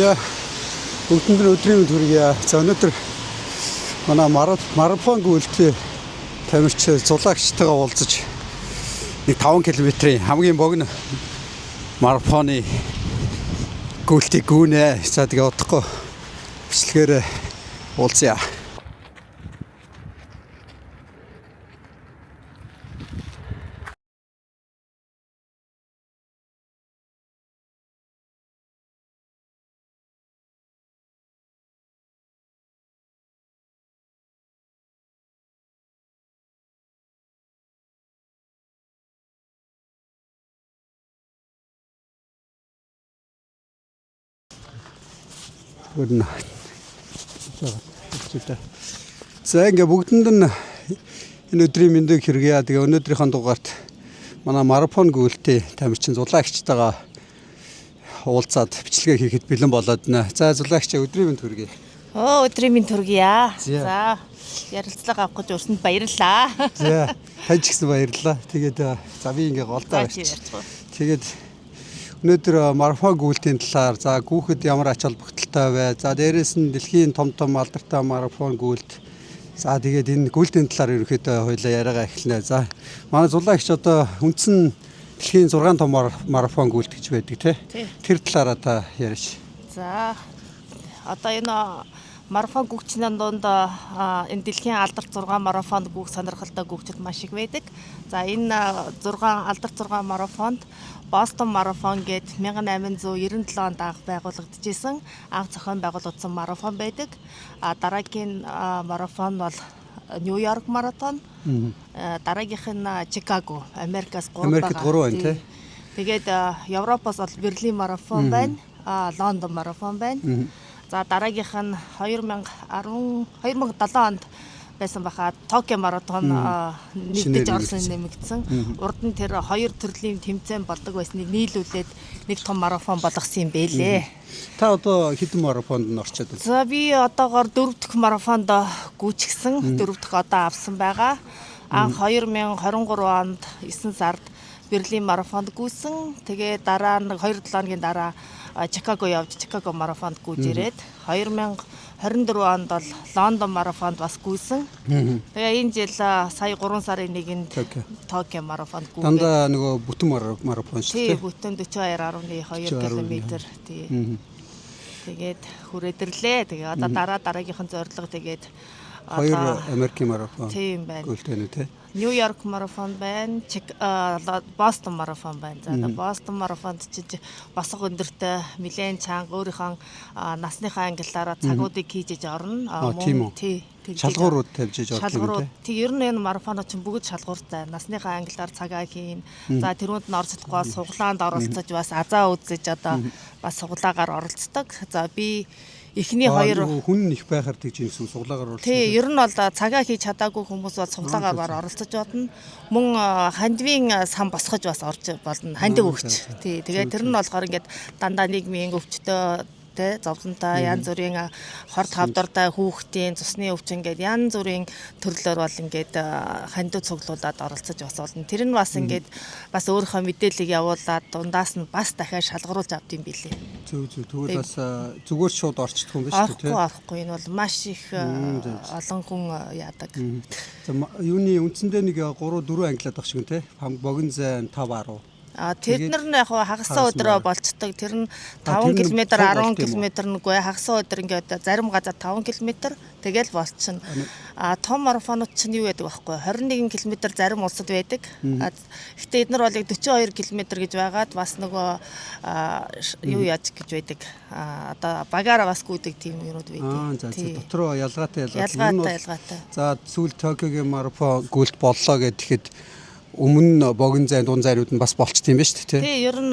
Бүгдэнд нь өдрийн мэнд хүргье. За өнөөдөр манай марафон гүйлтийн тамирч зулагчтайгаа уулзаж 5 км-ийн хамгийн богино марафоны гүйлтийг гүнэ. За тэгээ удахгүй бичлэгээр уулзъя. Гүн. За ингээ бүгдэнд нь энэ өдрийн мэндийг хүргье. Тэгээ өнөөдрийнхөө дугаарт манай марафон гүйлтийн тамирчин зулагчтайгаа уулзаад бичлэгээ хийхэд бэлэн болоод байна. За зулагч өдрийн мэнд хүргье. Өдрийн мэнд хүргье. За ярилцлага авах гэж өрсөнд баярлалаа. За тань ч гэсэн баярлалаа. Тэгээд за би ингээ голдоо барьчих. Тэгээд өнөөдөр марафон гүйлтийн талаар за гүүхэд ямар ач холбогдолтой вэ? За дээрэс нь дэлхийн том алдартай марафон гүйлт. За тэгээд энэ гүйлтийн талаар ерөнхийдөө хоёлаа яриагаа эхэлнэ. За манай зулагч одоо үндсэн дэлхийн 6 том марафон гүйлт гэж байдаг тий. Тэр талаараа та ярьж. За одоо энэ марафон гүгчнэн донд энэ дэлхийн алдарт 6 марафонд гүөх сонирхолтой гүгчд маш их байдаг. За энэ алдарт 6 марафонд Бостон марафон гээд 1897 онд анх байгуулагдчихсэн анх зохион байгуулагдсан марафон байдаг. Дараагийн марафон бол Нью-Йорк марафон. Дараагийнх нь Чикаго, Америкт 3 байна. Тэгээд Европоос бол Берлин марафон байна. Лондон марафон байна. За дараагийнх нь 2007 онд байсан баха Токио марафон нэгдэж орсон нэмэгдсэн. Урд нь тэр хоёр төрлийн тэмцээн болдог байсныг нийлүүлээд нэг том марафон болгосон юм бэлээ. Та одоо хэдэн марафонд нь орчод байна? За би одоогоор 4 дахь марафонд гүйчихсэн. 4 дахь одоо авсан байгаа. Анх 2023 онд 9 сард Берлин марафонд гүйсэн. Тэгээ дараа нь 2-7 хоногийн дараа Чикаго явж Чикаго марафонд гүйж ирээд 2024 онд бол Лондон марафонд бас гүйсэн. Тэгээ энэ жил сая 3 сарын 1-нд Токио марафонд гүйгээд. Дандаа нөгөө бүтэн марафон шүү дээ. Тий, бүтэн 42.2 км. Тий. Тэгээд хүрээдэрлээ. Тэгээ одоо дараагийнхан зорилго тэгээд 2 Америкийн марафон. Тийм байна. Гүйлтэн үү те. Нью-Йорк марафон байна, Бостон марафон байна. За Бостон марафонд ч босго өндөртэй нэлээд чанга өөрийнхөө насныхаа ангиллаараа цагуудыг хийж орно. Тий. Шалгуурууд тавьж орлоо тийм. Тий, ер нь энэ марафонууд чинь бүгд шалгууртай. Насныхаа ангиллаар цагаа хийн. За тэрүүнд нь орцдохгүй суглаанд оролцож бас азаа үзэж одоо бас суглаагаар оролцдог. За би эхний хоёр хүн их байхаар тэгж юмсан суглаагаар оролцдог. Тий, ер нь бол цагаа хийж чадаагүй хүмүүс бол суглаагаар оролцож бодно. Мөн хандивын сан босгож бас орж болно. Хандив өгч. Тий, тэгээд тэр нь болохоор ингээд дандаа нийгмийн өвчтөө зовлонтой янз бүрийн хорт хавдартай хүүхдийн цусны өвчин гэдэг янз бүрийн төрлөөр бол ингээд хандив цуглуулад оролцож бас болно. Тэр нь бас ингээд бас өөрийнхөө мэдээллийг явуулаад дундаас нь бас дахиад шалгаруулж авд юм билээ. Зөв. Тэгвэл бас зүгээр шууд орчдох юм биш үү те? Орохгүй. Энэ бол маш их олон хүн яадаг. За юуны үндсэндээ нэг 3-4 ангилаад баг шиг те. Богино зайн 5-10. Тэр нар нь яг хагасаа өдрөө болцдог. Тэр нь 5 км 10 км нүггүй хагасаа өдөр ингээд зарим газар 5 км тэгэл болчихно. Том марафонууд чинь юу гэдэг байхгүй 21 км зарим улсад байдаг. Гэхдээ эднэр бол 42 км гэж байгаад бас нөгөө юу яаж гэж байдаг. Одоо багаараа бас гүйдэг тийм юмуд байдаг. За дотроо ялгаатай. За сүүл Токиогийн марафон гүйлт боллоо гэхэд өмнө богино зайн дунд зайнууд нь бас болчт юм ба шүү дээ. Тий, ер нь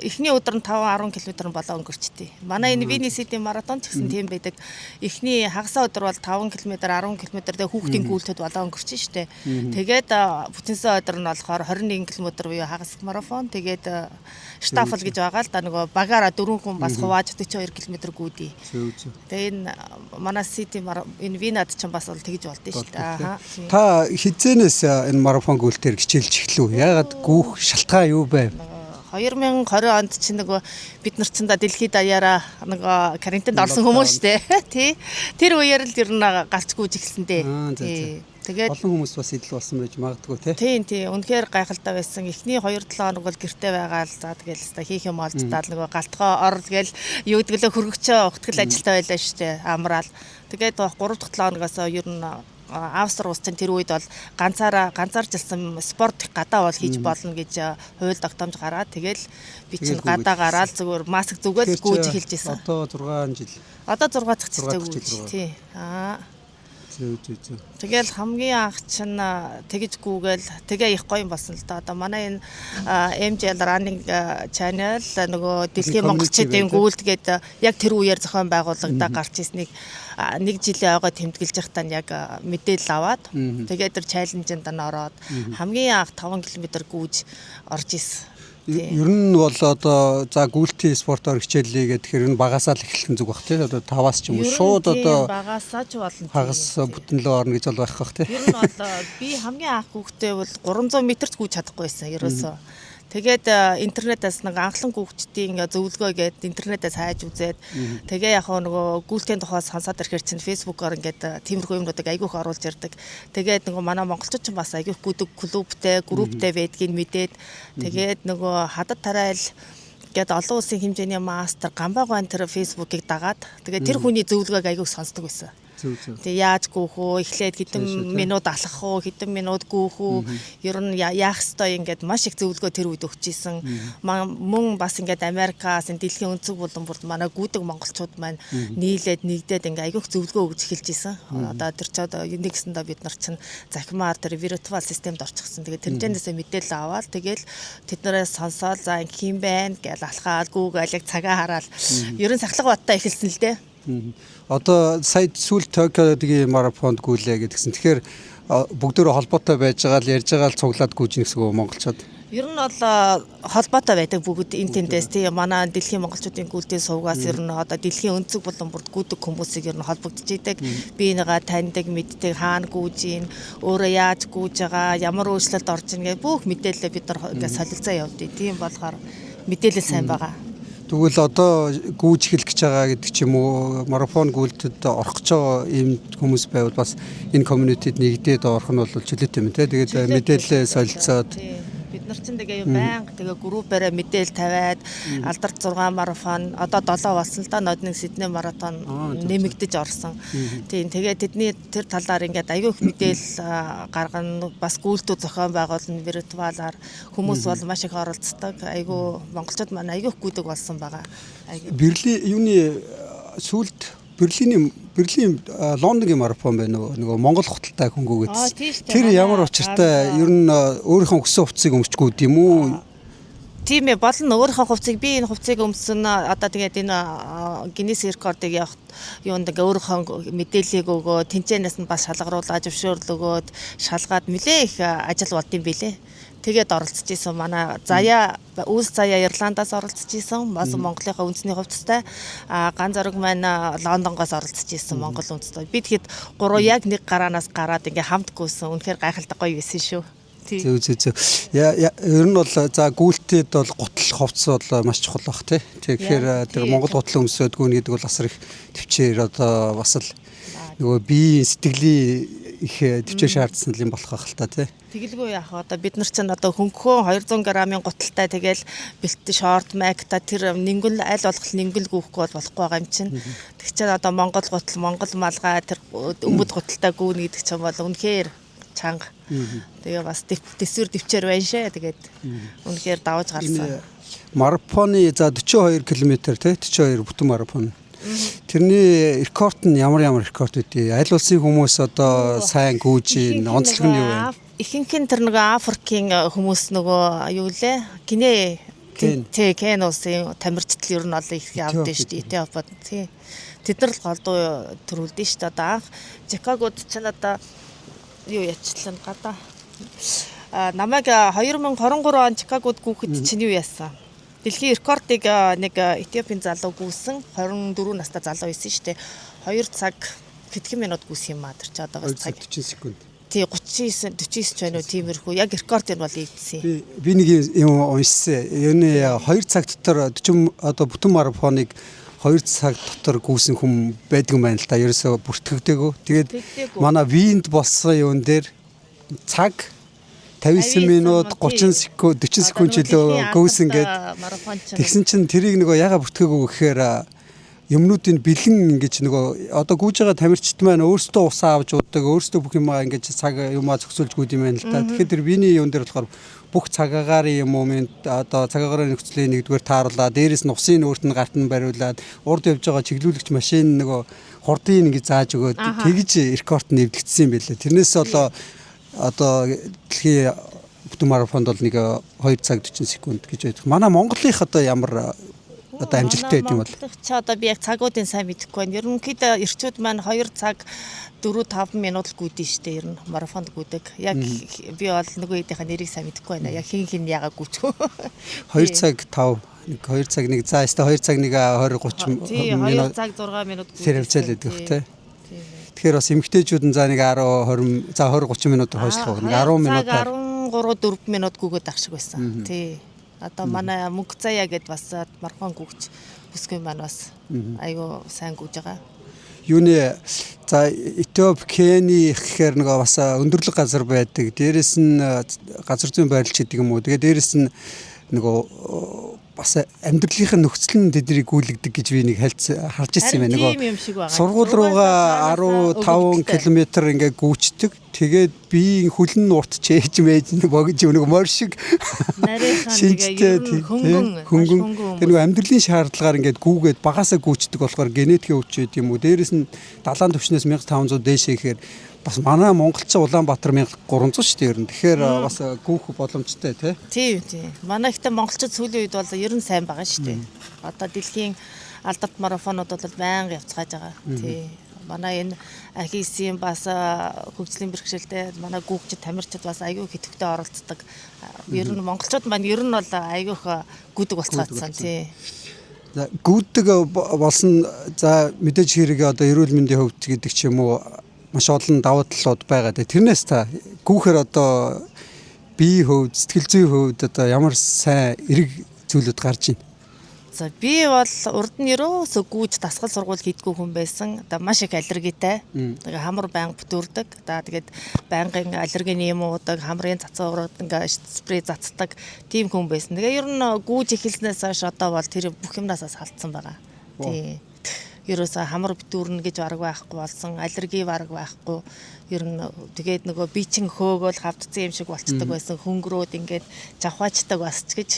эхний өдөр нь 5-10 км болоо өнгөрчтий. Манай энэ Винни Сити марафон ч гэсэн тийм байдаг. Эхний хагасаа өдөр бол 5 км 10 км дээр хүүхдийн гүйлтэд болоо өнгөрчин шүү дээ. Тэгээд бүтэнсээ өдөр нь болохоор 21 км буюу хагас марафон. Тэгээд штафл гэж байгаа л да нөгөө багаараа 4 хүн бас хувааж 42 км гүйдээ. Тэгээд энэ манай Сити энэ Винад ч бас бол тэгж болдсон шүү дээ. Та хизээнээс энэ марафон гүйлтээр хичээлж эхлэв. Яагаад гүүх шалтгаан юу байв? 2020 онд чинь нөгөө бид нар ч дэлхийд даяараа нөгөө карантинд орсон хүмүүс шүү дээ. Тий. Тэр үеэр л ер нь гарч гүйж эхэлсэн дээ. Тэгээд олон хүмүүс бас идэл болсон байж магадгүй тий. Тийм. Үнэхээр гайхалтай байсан. Эхний 2-7 хоног бол гэртээ байгаа л за тэгэл хэвээр хийх юм олдтал нөгөө галтгоо ор тэгэл юу гэдгэлээ хөргөчөө ухтгэл ажилтаа байлаа шүү дээ. Амраал. Тэгээд 3 дахь 7 хоногоос ер нь Австрали улс чинь тэр үед бол ганцааржилсан спорт гадаа бол хийж болно гэж хууль тогтоомж гараад тэгэл би чинь гадаа гараад зүгээр маск зүгэл гүйж эхэлж байсан. Одоо 6 жил. Одоо 6 дахь жилдээ гүйж. Тий. Тэгэл хамгийн анх чинь тэгж гүүгээл тэгээ их гоё юм болсон л да. Одоо манай энэ MJL Running Channel нөгөө дэлхийн монголчуудын гүйлт гээд яг тэр үеэр зохион байгуулагдаа гарч ирснийг нэг жилийн ойгоо тэмдэглэж байхдаа яг мэдээлэл аваад тэгээд тэр чаленжинд ороод хамгийн анх 5 км гүйж орж исэн. Ер нь бол одоо за гүйлтийн спортоор хичээллээ гэхээр энэ багасаа л эхэлсэн зүг бах тий. Одоо 5-аас ч юм уу шууд одоо багасаа ч болно. Хагас бүтэнлөө орно гэж бол байх бах тий. Ер нь бол би хамгийн анх хүүхдээ бол 300 м-ч гүйж чадахгүй байсан ерөөсөө. Тэгээд интернетээс нэг анхлан гүйчдийн зөвлөгөө гээд интернетээс хайж үзээд тэгээ яг нөгөө гүйлтийн тухай сонсоод ирэхээр чинь фэйсбүүкээр ингээд тиймэрхүү юмнуудыг айгүйх оруулж ирдэг. Тэгээд нөгөө манай монголчууд ч бас айгүйх гүдэг клубтэй, групптэй байдгийг мэдээд тэгээд нөгөө хадад тарайл гээд олон улсын хэмжээний мастер Гамбайгаан тэр фэйсбүүкийг дагаад тэгээд тэр хүний зөвлөгөөг айгүйх сонсдог байсан. Тэгээ яаж гүйх үү, эхлээд хэдэн минут алхах уу, хэдэн минут гүйх үү, ер нь яах ёстой ингээд маш их зөвлөгөө тэр үед өгч ийсэн. Мөн бас ингээд Америкаас энэ дэлхийн өнцөг булан бүрд манай гүйдэг монголчууд маань нийлээд нэгдээд ингээд айгүйх зөвлөгөө өгж эхэлж ийсэн. Одоо тэр ч одоо нэгсэндээ бид нар чинь захимаар тэр виртуал системд орчихсон. Тэгээ тэрнээсээ мэдээлэл аваад тэгэл тэднээс сонсоод за ингэ юм байна гэж алхаад гүүгээл яг цагаа хараад ер нь сахлах баттай эхэлсэн л дээ. Одоо сая сүүл Токиодгийн марафонд гүйлээ гэдгсэн. Тэгэхээр бүгдөө холбоотой байж байгаа л ярьж байгаа л цуглаад гүйж нэгсэг үү монголчууд? Ер нь бол холбоотой байдаг бүгд энэ тэндээс тийм манай дэлхийн монголчуудын гүйлтийн сувгаас ер нь одоо дэлхийн өнцөг булан бүрд гүйдэг хүмүүсийг ер нь холбогдож идэг. Би нэгээ таньдаг, мэддэг, хаана гүйж ийн, өөрөө яаж гүйж байгаа, ямар өөрчлөлт орж ийн гэх бүх мэдээлэл бид нар ингээд солилцоо явуулдаг. Тийм болохоор мэдээлэл сайн байгаа. Тэгвэл одоо гүйж эхлэх гэж байгаа гэдэг ч юм уу марафон гүйлтэд орох гэж байгаа ийм хүмүүс байвал бас энэ community-д нэгдээд орох нь бол чөлөөтэй юм те. Тэгээд мэдээлэл солилцоод бид нар чинь тэгээ байнга тэгээ группээрээ мэдээлэл тавиад алдарт 6 марафон одоо 7 болсон л да нодны Сидней марафон нэмэгдэж орсон. Тийм тэгээ тэдний тэр талаар ингээд аягүй их мэдээлэл гаргана бас гүйлтүүд зохион байгуулна виртуалаар хүмүүс бол маш их оролцдог. Аягүй монголчууд маань аягүй их гүйдэг болсон байгаа. Берлин юуны сүлд Берлин Лондонгийн марафон байна уу? Нөгөө Монгол хоталтай хөнгөөгээд. Тэр ямар учиртай? Ер нь өөрийнхөө өгсөн хувцсыг өмсчгүүд юм уу? Тийм ээ, болно өөрийнхөө хувцсыг би энэ хувцсыг өмсөн одоо тэгээд энэ Гиннес рекордыг явах юунд ингээ өөрийнхөө мэдээллийг өгөө, тэнцэнээс нь бас шалгаруулаад зөвшөөрөл өгөөд шалгаад нэлээ их ажил болд юм билээ. Тэгээд оролцож исэн манай заяа Үлс заяа Ирландаас оролцож исэн бас Монголынхаа үндэсний хувцастай ган зориг маань Лондонгоос оролцож исэн Монгол үндэстэй бид хэд гурав яг нэг гараанаас гараад ингээ хамт гүйсэн үнэхээр гайхалтай гоё байсан шүү. Зөв. Ер нь бол за гүйлтэд бол гутал хувцас бол маш чухал баг тий. Тэгэхээр тэр Монгол гутал өмсөд гүн гэдэг бол асар их төвчээр одоо бас л нөгөө биеийн сэтгэлийн их төвчээр шаардсан юм болох байх л та тий. Тэгэлгүй яах одоо бид нар чинь одоо хөнгөхөө 200 г-ын гуталтай тэгэл бэлт шорт майкта тэр нингэл аль болох нингэл гүйхгүй болохгүй байгаа юм чинь. Тэг чинь одоо Монгол гутал Монгол малгай тэр өмд гуталтай гүүнэ гэдэг чинь бол үнэхээр чанга. Тэгээ бас дэсвэр дэвчээр байна шээ. Тэгээд үнэхээр давж гарсан. Марафоны за 42 км тий 42 бүтэн марафон. Тэрний рекорд нь ямар рекорд үгүй. Аль улсын хүмүүс одоо сайн гүйж онцлог нь юу вэ? Ихэнх нь тэр нөгөө Африкийн хүмүүс нөгөө юу лээ? Гинэ Кен улсын тамирчдал ер нь олон их явдсан шүү дээ. Этиопод тий. Тэд нар л голдуу төрүүлдэн шүү дээ. Одоо анх Чикагод ч одоо юу яачлаа гадаа. Намайг 2023 он Чикагод гүйхэд чинь юу яасан? Дэлхийн рекордыг нэг Этиопийн залуу гүйсэн 24 настай залуу байсан шүү дээ. 2 цаг хэдхэн минут гүйсэн юм аа тэр чи одоо бас цаг 40 секунд. тий 39 49 ч байна уу тиймэрхүү яг рекорд нь бол ийдсэн. Би нэг юм уншсан. Юуны 2 цаг дотор 40 одоо бүтэн марафоныг 2 цаг дотор гүйсэн хүн байдаг юм байна л та. Ерөөсө бүртгэгдээгүй. Тэгээд манай Винд болсон юун дээр цаг 59 минут 30 секунд 40 секунд жилөө гүйсэн гээд тэгсэн чинь тэрийг нөгөө яга бүртгээгүй гэхээр юмнуудын бэлэн ингэж нөгөө одоо гүйж байгаа тамирчид маань өөрсдөө усаа авч уудаг, өөрсдөө бүх юмаа ингэж цаг юмаа зөксөлж гүйд юм байна л да. Тэгэхээр тэр виний юун дээр болохоор бүх цагаагаар юм уу одоо цагаагаар нөхцөлийн нэгдүгээр тааруулаад дээрээс нь усын өөрт нь гарт нь бариулаад урд явж байгаа чиглүүлэгч машин нөгөө хурдыг ингэж зааж өгөөд тэгж рекорд нь нэвдэгдсэн юм байлээ. Тэрнээс одоо дэлхийн бүтэн марафонд бол нэг 2 цаг 40 секунд гэж байдаг. Манай Монголынх одоо ямар одоо амжилттай байд юм бол чи одоо би яг цагуудын сайн мэдэхгүй байна. Ерөнхийдөө эрчүүд маань 2 цаг 4-5 минут л гүйдэн штэ ер нь марафонд гүйдэг. Яг би бол нөгөө хэдийнхээ нэрийг сайн мэдэхгүй байна. Яг хин ягаа гүйчихв. 2 цаг 5 2 цаг нэг за яста 2 цаг нэг 20 30 минут 2 цаг 6 минут гүйдэг. Тэр хвцэл байдаг тий. Тэгэхээр бас эмгтээчүүд нь за нэг 10 20 за 20 30 минутаар хойшлох нэг 10 минутаар 13 4 минут гүйгээд ах шиг байсан. Тий. Одоо манай мөнгө заяа гэд бас марафон гүйч бүсгүй маань бас айгүй сайн гүйж байгаа. Юуны за Этиоп, Кени гэхээр нөгөө бас өндөрлөг газар байдаг. Дээрээс нь газар зүйн байрлалч гэдэг юм уу. Тэгээ дээрээс нь нөгөө бас амьдралын нөхцөл нь тэднийг гүйлгдэг гэж би нэг харж ирсэн юм байна. Нөгөө сургууль руугаа 15 км ингээ гүйчдэг. Тэгээд биеийн хөлн урт чээж мэж богж нэг мор шиг шинжтэй хөнгөн тэр нөгөө амьдралын шаардлагаар ингээд гүүгээд багасаа гүйчдэг болохоор генетикийн өвч байд юм уу. Дээрээс нь далайн түвшнээс 1500 дээшээ ихээр бас манай монголчин Улаанбаатар 1300 шүү дээ ер нь. Тэгэхээр бас гүүх боломжтой тий. Тийм. Манай ихтэй монголчууд сүүлийн үед бол ер нь сайн байгаа шүү дээ. Одоо дэлхийн алдарт марафонууд бол байнга явцгааж байгаа. Тий. Манай энэ ахисийн бас хөгжлийн бэрхшээлтэй манай гүүгчд тамирчид бас аягүй хэтвхтэй оролцдог. Ер нь монголчууд маань ер нь бол аягүйх гүдэг болцгаадсан тий. За гүдэг болсон за мэдээж хэрэг одоо эрүүл мэндийн хөвд гэдэг ч юм уу маш олон давуу талууд байгаа. Тэрнээс та гүүхээр одоо бие хөвд, сэтгэл зүйн хөвд одоо ямар сайн эрэг зүйлүүд гарч ийн. За би бол урд нь ерөөсөө гүйж дасгал сургууль хийдгүү хүн байсан. Одоо маш их аллергитай. Тэгээ хамар байнга бүтүүрдэг. Тэгээд байнгын аллергийн юм уудаг, хамрын цацаа ураад ингээ спрей цацдаг тийм хүн байсан. Тэгээ ер нь гүйж эхэлснээс хойш одоо бол тэр бүх юмнасаа салцсан байгаа. Тийм. Ерөөсөө хамар бүтүүрнэ гэж бараг байхгүй болсон. Аллерги бараг байхгүй. Ер нь тэгээд нөгөө биечин хөөгөөл хавдсан юм шиг болцдог байсан. Хөнгөрөөд ингээд жавхаачдаг бас ч гэж.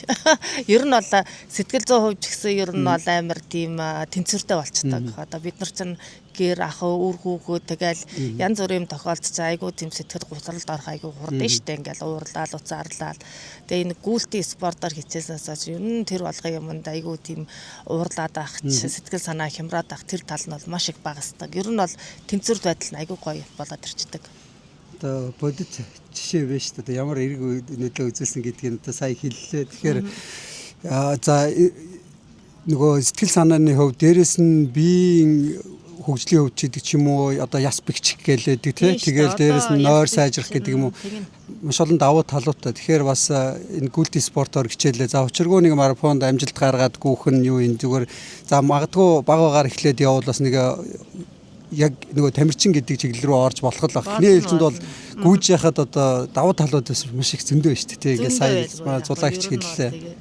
Ер нь бол сэтгэл зүйн хувьд ч гэсэн ер нь бол амар тийм тэнцвэртэй болцдог. Одоо бид нар чинь гэр ахаа үр хүүхөө тэгэл янз бүрийн тохиолдож айгуу тийм сэтгэл гутралд орох айгуу хурдан штэ ингээл уурлал уцаарлал тэгээ энэ гүйлтийн спортоор хичээснээс ер нь тэр болгоо юмд айгуу тийм уурлаад авах сэтгэл санаа хямраад авах тэр тал нь бол маш их багасдаг. Ер нь бол тэнцвэрт байдал нь айгуу гоё болоод ирчдэг. Одоо бодит жишээ байж та ямар эрг нөлөө үзүүлсэн гэдгийг одоо сая хэллээ. Тэгэхээр за нөгөө сэтгэл санааны хувьд дээрэс нь биеийн хөгжлийн хөвч гэдэг ч юм уу одоо яс бэгчих гэлээдэг тий. Тэгэл дээрээс нь нойр сайжрах гэдэг юм уу маш олон давуу талуудтай. Тэгэхээр бас энэ гүйлтийн спортоор хичээлээ. За учиргүй нэг марафонд амжилт гаргаад гүүх нь юу энэ зүгээр за магадгүй багаагаар эхлээд явбал бас нэг яг нөгөө тамирчин гэдэг чиглэл рүү орж болох л баг. Эхний ээлжинд бол гүйж яхад одоо давуу талууд маш их зөндөө шүү дээ тий. Ингээ сая манай зулаагч хэллээ.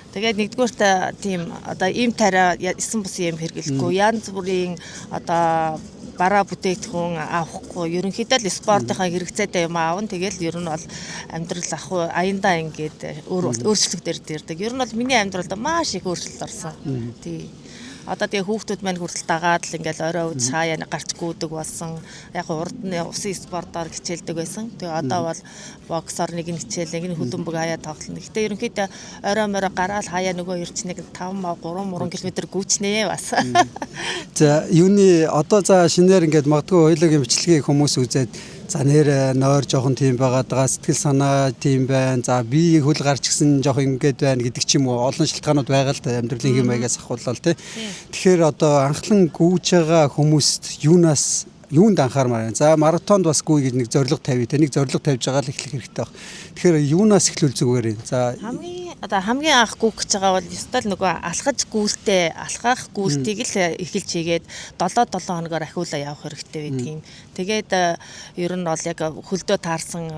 Тэгээд нэгдүгээрт тийм одоо им тариа 9 бусын юм хэрэглэхгүй янз бүрийн одоо бараа бүтээгдэхүүн авахгүй ерөнхийдөө л спортынхаа хэрэгцээтэй юм аавн тэгэл ер нь бол амьдрал ах аяндаа ингээд өөрчлөлтөөр дээрдэг. Ер нь бол миний амьдралд маш их өөрчлөлт орсон. Тий. Одоо тэгээ хүүхдүүд маань хүртэл дагаад л ингээл орой үз хаяа гарч гүйдэг болсон. Яг урд нь усын спортоор хичээлдэг байсан. Тэгээ одоо бол боксоор нэг нь хичээл, нэг нь хөлбөмбөг хаяа тоглоно. Гэтэ ерөнхийдөө орой морой гараал хаяа нөгөө ирч нэг 5 3 км гүйчнээ бас. За юуны одоо за шинээр ингээд магадгүй хоёулагийн бичлэгийг хүмүүс үзээд за нэр нойр жоохон тийм байгаад байгаа сэтгэл санаа тийм байна. За би хөл гарч гисэн жоохон ингээд байна гэдэг ч юм уу олон шалтгаанууд байгаа л да амьдралын хэм маягаас ахуулаад тий. Тэгэхээр одоо анхлан гүйж байгаа хүмүүст юунаас юунд анхаармаар байна. За маратонд бас гүйе гэж нэг зорилго тавья. Тэнийг зорилго тавьж байгаа л эхлэх хэрэгтэй баг. Тэгэхээр юунаас эхлүүл зүгээр юм. За хамгийн анх гүөх гэж байгаа бол ёстой л нөгөө алхах гүйлтийг л эхэлж хийгээд 7 хоногоор ахиулаа явах хэрэгтэй байдаг юм. Тэгээд ер нь бол яг хөлдөө таарсан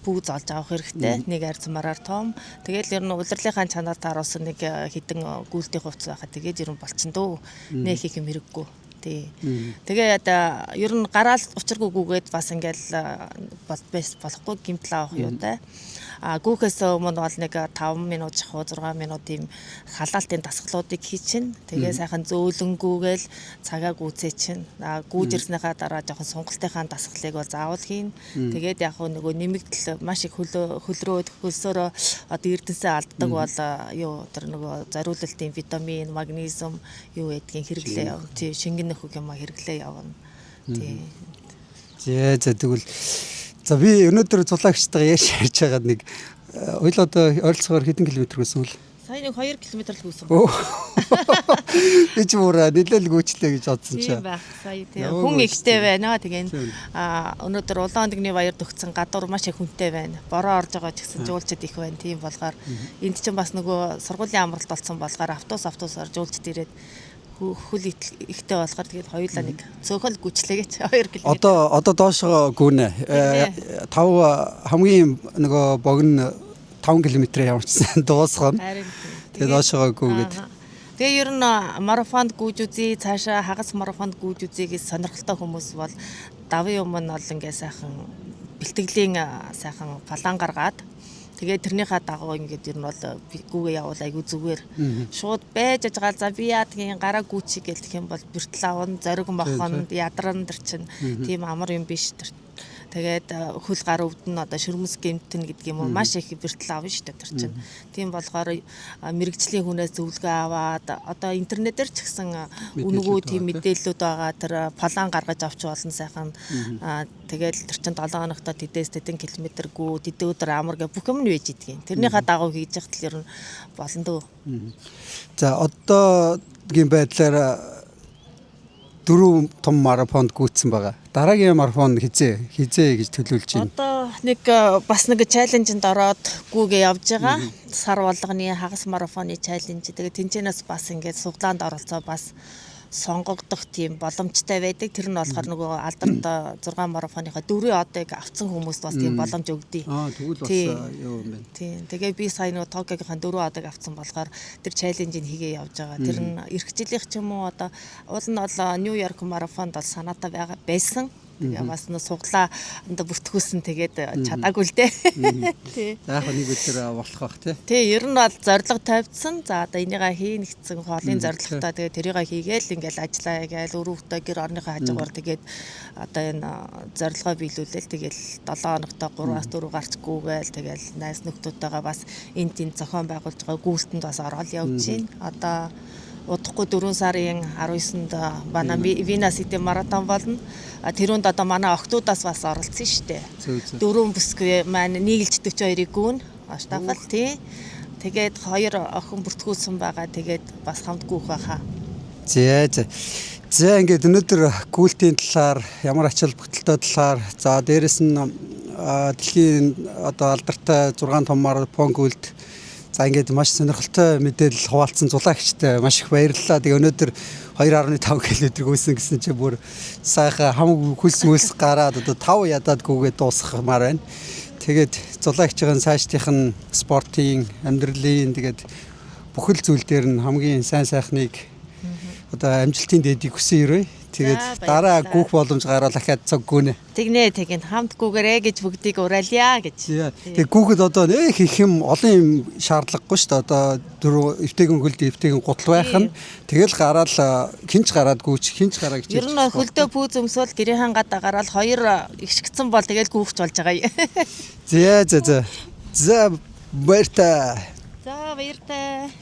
пүүз олж авах хэрэгтэй. Нэг арзмараар том. Тэгээд ер нь удирдлынхаа чанарт харуулсан нэг хідэн гүйлтийн хувцас байхад тэгээд ер нь болчихно дөө. Нэх их юм хэрэггүй. Тэгээд ер нь гараал учиргүй гүгээд бас ингээл болохгүй гимтэл авах юутай. Гүүхээс өмнө бол нэг 5 минут жахуу 6 минут ийм халаалтын дасгалуудыг хийчин. Тэгээ сайхан зөөлөнгүүгээл цагаа гүйцээ чин. Гүйж ирснийхаа дараа жоохон сунгалтынхаа дасгалыг бол заавал хийн. Тэгээд яг нөгөө нэмэгдэл маш их хөлрөөд хөлсөөрөө одоо эрдэнэсээ алддаг бол юу тэр нөгөө зориулалтын витамин, магнезиум юу гэдгийг хэрэглээ явна. Тий шингэн нөхөг юм хэрэглээ явна. Тий. Тэгвэл за би өнөөдөр зулагчтайгаа ярьж байгаа нэг хоёул одоо ойролцоогоор хэдэн километр гэсэн үл? Сая нэг 2 км л гүйсэн. Би ч муура нэлээл гүйчлээ гэж бодсон чинь. Тийм байх. Сая тийм хүн ихтэй байна. Тэгээ өнөөдөр улаан дэгний баяр төгсөн гадуур маш их хүнтэй байна. Бороо орж байгаа ч гэсэн жуулчд их байна. Тийм болохоор энд чинь бас нөгөө сургуулийн амралт болсон болохоор автобусаар жуулчд ирээд хөл ихтэй болохоор тэгээд хоёулаа нэг цөөхөл гүчлээгээч 2 км. Одоо доошоо гүнэ. 5 хамгийн нөгөө богино 5 км явчихсан дуусгана. Тэгээд доошоо гүгээд. Тэгээ ер нь марафонд гүйж үзье, цаашаа хагас марафонд гүйж үзье гэж сонирхолтой хүмүүс бол давын өмнө бол ингээ сайхан бэлтгэлийн сайхан план гаргаад тэгээд тэрнийхээ дагуу ингээд ер нь бол гүүгээ явуул айгу зүгээр. Шууд байж ажгаал за би яадгийн гараа гүйчих гэлэх юм бол бэртэл авна, зориг мохонд ядран тэр чин тийм амар юм биш тэр. Тэгээд хөл гар өвдөн одоо шөрмөс гэмтэн гэдэг юм уу маш их бэртэл авна шүү дээ тэр чин. Тийм болохоор мэрэгжлийн хүнээс зөвлөгөө аваад одоо интернетээр ч гэсэн үнгүү тийм мэдээллүүд байгаа тэр план гаргаж авч болно сайхан. Тэгээд тэр чин 7 хоногт тэдээс тэдэн километр гүү тэдэн өдөр амар гэ бүх юм нь вэж идэгин. Тэрнийхээ дагуу хийж явах тал ер нь болно дөө. За одоогийн байдлаар 4 том марафонд гүйцсэн байгаа. Дараагийн марафон хизээ гэж төлөвлөж байна. Одоо нэг бас нэг чаленжинд ороод гүүгээ явж байгаа. Сар болгоны хагас марафоны чаленж. Тэгээд тэнцэнээс бас ингээд суглаанд оролцоо бас сонгогдох тийм боломжтой байдаг. Тэр нь болохоор нөгөө алдарт 6 марафоныхаа 4 одыг авсан хүмүүст бас тийм боломж өгдөө. Тэгвэл бас юу юм бэ? Тийм. Тэгээ би сая нөгөө Токиогийнхаа 4 одыг авсан болохоор тэр чаленжийг хийгээ явж байгаа. Тэр нь эх жилийнх ч юм уу одоо уул нь бол Нью-Йорк марафонд бол санаатай байсан. Тэгээ бас нөө суглаа бүртгүүлсэн тэгээд чадаагүй л дээ. Тий. Яг нэг өдөр болох бах тий. Тий, ер нь бол зорилго тавьдсан. За одоо энийгээ хийн гэсэн хоолын зорилготой тэгээд тэрийг хийгээл ингээл ажиллаа гээл өрөвдөө гэр орныхоо хажуугаар тэгээд одоо энэ зорилгоо биелүүлээл тэгээд 7 хоногтой 3-аас 4 гарч гүүгээл тэгээд найз нөхдүүдтэйгээ бас энд тэнд зохион байгуулж байгаа гүйлтэнд бас ороод явж байна. Одоо удахгүй 4 сарын 19-нд манай Вина Сити маратон болно. Тэрүүнд одоо манай охтуудаас бас оролцсон шүү дээ. 4 бүсгүй маань нийлж 42-ыг гүн. Штафал тий. Тэгээд 2 охин бүртгүүлсэн байгаа. Тэгээд бас хамт гүйх байхаа. За ингээд өнөөдөр гүйлтийн талаар ямар ач холбогдолтой талаар за дээрэс нь дэлхийн одоо алдартай 6 том марафон гүйлт за ингээд маш сонирхолтой мэдээлэл хуваалцсан зулагчтай маш их баярлалаа. Тэгээ өнөөдөр 2.5 км гүйсэн гэсэн чи бүр сайхан хамаг хөлс гараад одоо 5 ядаад гүгээд дуусгахмаар байна. Тэгээд зулагчийн цаашдынх нь спортын, амьдралын тэгээд бүхэл зүйл дээр нь хамгийн сайн сайхныг одоо амжилтын дэдийг хүсэн ирвэ. Тэгээд дараа гүөх боломж гараад дахиад цаг гүнэ. Тэгнэ хамт гүгэрээ гэж бүгдийг урайлаа гэж. Тэгээд гүгэд одоо нэх их юм олон юм шаардлагагүй шүү дээ. Одоо 4 эвтэйгэн хөлд эвтэйгэн гутал байх нь тэгэл гараад хинч гараад гүйч хинч гараа гэж. Ер нь хөлдөө пүүз өмсөөл гэрийн гадаа гараад 2 ишгцэн бол тэгэл гүйхч болж байгаа юм. За баяртай. За баяртай.